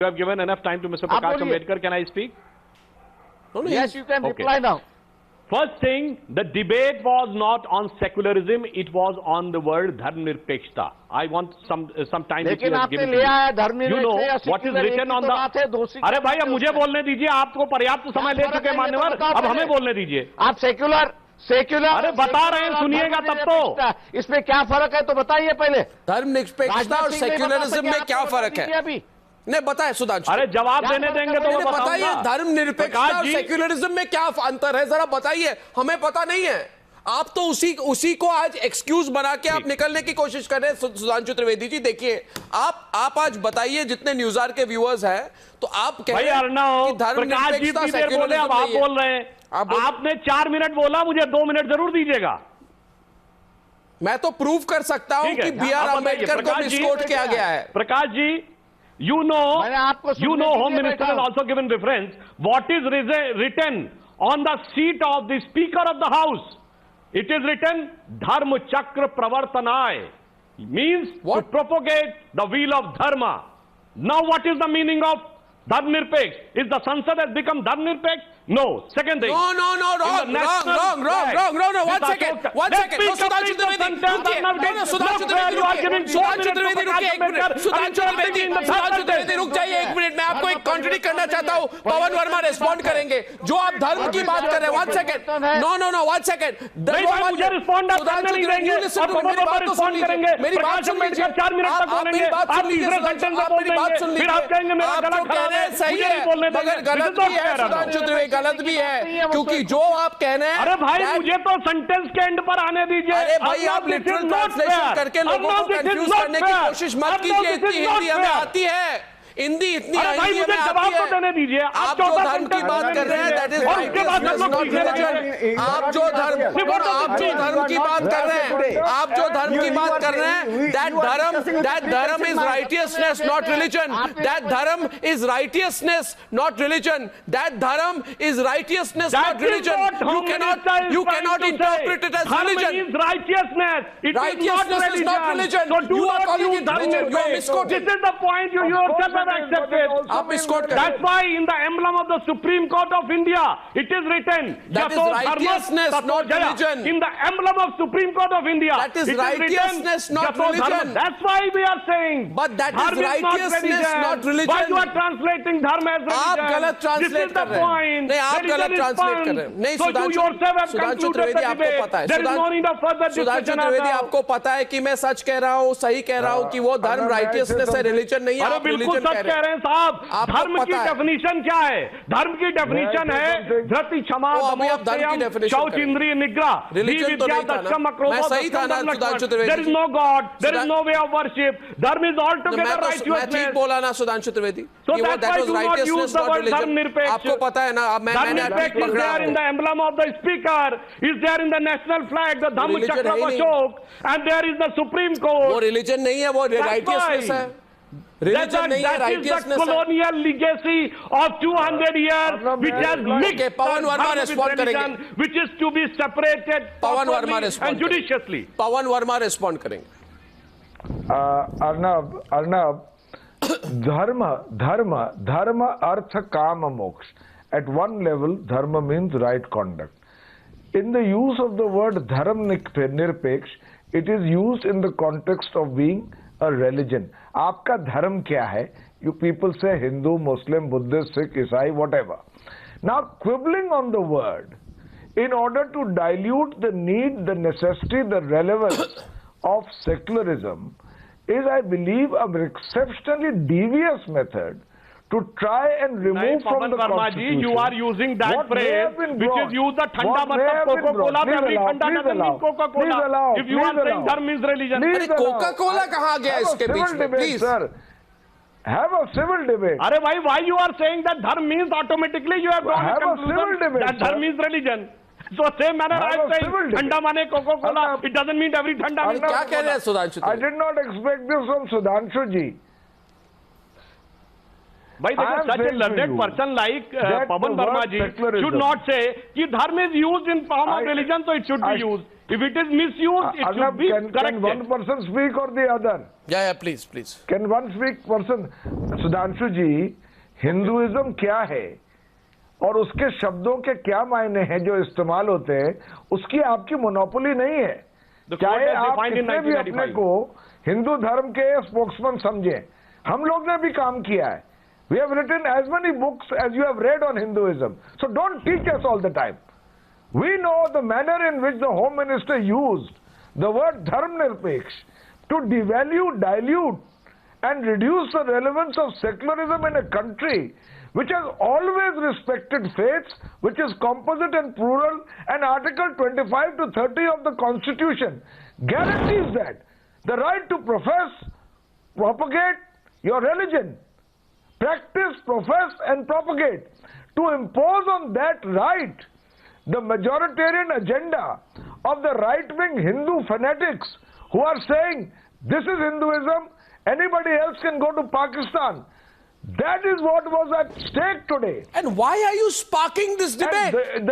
You have given enough time to Mr. Prakash Ambedkar. Can I speak? No, Yes, you can Okay. reply now. First thing, the debate was not on secularism, it was on the word dharmnirpekshta. I want some time which लेकिन you have आपने given to लिया me. है धर्मनिरपेक्ष You know या what is secular, एक written he on तो the... बात है, दोषी अरे भाई अब करते मुझे हैं बोलने दीजिए, आपको पर्याप्त समय ले चुके मान्यवर, अब हमें बोलने दीजिए. आप सेक्युलर अरे बता रहे हैं, सुनिएगा तब तो. इसमें क्या फर्क है तो बताइए पहले. धर्मनिरपेक्षता और सेक्युलरिज्म में क्या फर्क है? अभी नहीं बताए सुधांशु। अरे जवाब देने देंगे तो मैं बताइए बताऊंगा. धर्मनिरपेक्षता और सेक्युलरिज्म में क्या अंतर है, जरा बताइए, हमें पता नहीं है। आप तो उसी को आज एक्सक्यूज बना के आप निकलने की कोशिश कर रहे हैं। सुधांशु त्रिवेदी जी देखिए, आप आज बताइए, जितने न्यूज आवर के व्यूअर्स हैं, तो आप कह रहे हैं कि धर्मनिरपेक्षता सेक्युलरिज्म अब आप बोल रहे हैं. आपने 4 मिनट बोला, मुझे 2 मिनट जरूर दीजिएगा. मैं तो प्रूव कर सकता हूं कि B.R. अम्बेडकर को मिसकोट किया गया है। Prakash ji, you know Home Minister has also given reference what is written on the seat of the Speaker of the House. It is written Dharma Chakra Pravartanay, means to propagate the wheel of Dharma. Now what is the meaning of Dharmnirpeksh? Is the Sansad has become Dharmnirpeksh? No. Second thing. No, wrong. One second. No, Sudhanshu Trivedi, रुक जाइए 1 minute. मैं आपको एक contradict करना चाहता हूं. पवन Verma respond करेंगे. जो आप धर्म की बात कर रहे हैं, 1 सेकंड. No, 1 second. मुझे रिस्पॉन्ड करने नहीं देंगे. मेरी बात तो सुन लीजिए. मेरी बात सुन लीजिए. 4 मिनट तक बोलेंगे. आप तीसरे सेंटेंस में बोल देंगे. फिर आप कहेंगे मेरा गला खराब है. सही है, मगर गलत भी है सुधांशु त्रिवेदी, गलत भी है, क्योंकि जो आप कहने हैं. अरे भाई मुझे तो सेंटेंस के एंड पर आने दीजिए. अरे भाई आप लिटरल ट्रांसलेशन करके लोगों को कंफ्यूज करने की कोशिश मत कीजिए. इतनी हिंदी हमें आती है, हिंदी इतनी हिंदी हमें आती है. देने दीजिए. आप जो धर्म की बात कर रहे हैं, that is righteousness not religion. आप जो धर्म की बात कर रहे हैं, आप जो धर्म की बात कर रहे हैं, that dharma is righteousness not religion. That dharma is righteousness not religion. That dharma is righteousness not religion. You cannot interpret it as religion. Righteousness is not religion. You are calling it religion. You are misquoting. This is the point you yourself have accepted. That's why in the emblem of the Supreme Court of India, it is written. That is righteousness, not religion. In the emblem of Supreme Court of India, that is righteousness, not religion. That's why we are saying. But that is righteousness, not religion. Why you are translating dharma as religion? आप गलत translate कर रहे हैं. नहीं, आप गलत translate कर रहे हैं. नहीं, सुधांशु त्रिवेदी आपको पता है. सुधांशु त्रिवेदी आपको पता है कि मैं सच कह रहा हूँ, सही कह रहा हूँ कि वो धर्म राइटियसनेस है, रिलीजन नहीं है. आप बिल्कुल सच कह रहे हैं साहब. धर्म की डेफिनेशन क्या है? धर्म की डेफिनेशन है धृति क्षमा शौच इंद्रिय निग्रह. रिलीजन तो नहीं था ना. मैं सही था ना Sudhanshu Trivedi. There is no God, there is no way of worship. Dharma is altogether righteousness. मैं ठीक बोला ना Sudhanshu Trivedi. So that's why do not use the word dharmnirpeksh. आपको पता है ना, अब मैंने is there in the emblem of the speaker, is there in the national flag, the Dhamma Chakra of Ashok, and there is the Supreme Court. वो religion नहीं है, वो राइटियसनेस है. Religion नहीं है, righteousness है. Colonial legacy of 200 years, which has mixed Pawan Verma respond करेंगे, which is to be separated Pawan Verma and respond judiciously. Pawan Verma respond करेंगे. अर्नब, धर्म अर्थ काम मोक्ष. At one level, dharma means right conduct. In the use of the word dharmnirpeksh, it is used in the context of being a religion. आपका धर्म क्या है? You people say Hindu, Muslim, Buddhist, Sikh, Isai, whatever. Now, quibbling on the word in order to dilute the need, the necessity, the relevance of secularism is, I believe, an exceptionally devious method to try and remove from the constitution. You are using that phrase which is used the thanda matlab Coca-Cola. Every thanda doesn't mean Coca-Cola. If you are saying dharma is religion. अरे Coca-Cola कहाँ गया इसके बीच में? Please, sir. Have a civil debate. अरे भाई, why you are saying that dharma means automatically you have drawn a conclusion that dharma is religion? So same manner I am saying thanda mane Coca-Cola. It doesn't mean every thanda means क्या कह रहे हैं Sudhanshu? I did not expect this from Sudhanshu ji. By the I way, am such a saying to learned you person like that Pawan the word Verma ji secularism- should not say that dharma is used in form of religion, so it should be used. If it is misused, it should Arnab, be can corrected. one person speak or the other? Yeah, please, please. Can one speak person? Sudhanshu ji, Hinduism क्या है और उसके शब्दों के क्या मायने हैं जो इस्तेमाल होते हैं, उसकी आपकी मोनोपोली नहीं है। The court चाहे has आप defined in कितने भी अपने 1995. को हिंदू धर्म के स्पोक्समैन समझें, हम लोग ने भी काम किया है। We have written as many books as you have read on Hinduism. So don't teach us all the time. We know the manner in which the Home Minister used the word dharmnirpeksh to devalue, dilute and reduce the relevance of secularism in a country which has always respected faiths, which is composite and plural, and Article 25 to 30 of the Constitution guarantees that the right to profess, propagate your religion, practice, profess and propagate. To impose on that right the majoritarian agenda of the right-wing Hindu fanatics who are saying this is Hinduism, anybody else can go to Pakistan. That is what was at stake today. And why are you sparking this debate? And